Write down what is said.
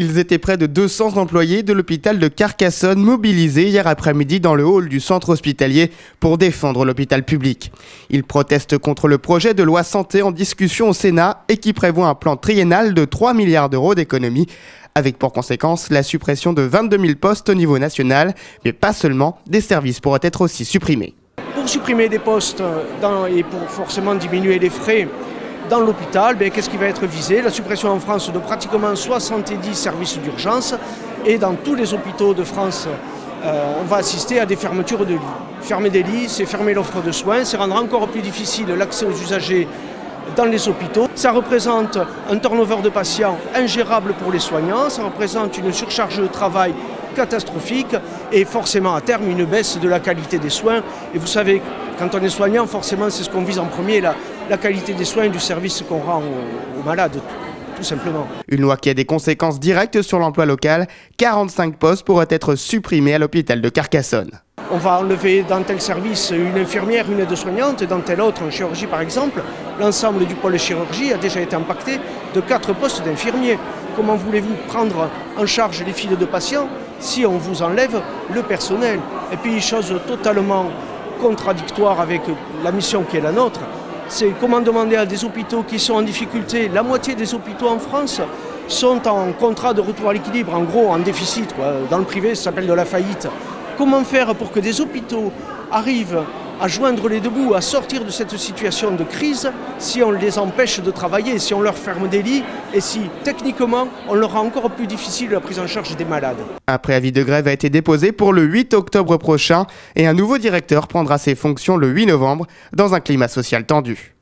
Ils étaient près de 200 employés de l'hôpital de Carcassonne mobilisés hier après-midi dans le hall du centre hospitalier pour défendre l'hôpital public. Ils protestent contre le projet de loi santé en discussion au Sénat et qui prévoit un plan triennal de 3 milliards d'euros d'économies, avec pour conséquence la suppression de 22 000 postes au niveau national, mais pas seulement, des services pourraient être aussi supprimés. Pour supprimer des postes et pour forcément diminuer les frais dans l'hôpital, qu'est-ce qui va être visé? La suppression en France de pratiquement 70 services d'urgence, et dans tous les hôpitaux de France, on va assister à des fermetures de lits. Fermer des lits, c'est fermer l'offre de soins, c'est rendre encore plus difficile l'accès aux usagers dans les hôpitaux. Ça représente un turnover de patients ingérable pour les soignants, ça représente une surcharge de travail catastrophique et forcément à terme une baisse de la qualité des soins. Et vous savez, quand on est soignant, forcément c'est ce qu'on vise en premier, la qualité des soins et du service qu'on rend aux malades, tout simplement. Une loi qui a des conséquences directes sur l'emploi local. 45 postes pourraient être supprimés à l'hôpital de Carcassonne. On va enlever dans tel service une infirmière, une aide-soignante, et dans tel autre, en chirurgie par exemple, l'ensemble du pôle chirurgie a déjà été impacté de 4 postes d'infirmiers. Comment voulez-vous prendre en charge les files de patients si on vous enlève le personnel? Et puis, chose totalement contradictoire avec la mission qui est la nôtre, c'est comment demander à des hôpitaux qui sont en difficulté. La moitié des hôpitaux en France sont en contrat de retour à l'équilibre, en gros en déficit, quoi. Dans le privé, ça s'appelle de la faillite. Comment faire pour que des hôpitaux arrivent à joindre les deux bouts, à sortir de cette situation de crise, si on les empêche de travailler, si on leur ferme des lits et si, techniquement, on leur rend encore plus difficile la prise en charge des malades. Un préavis de grève a été déposé pour le 8 octobre prochain et un nouveau directeur prendra ses fonctions le 8 novembre dans un climat social tendu.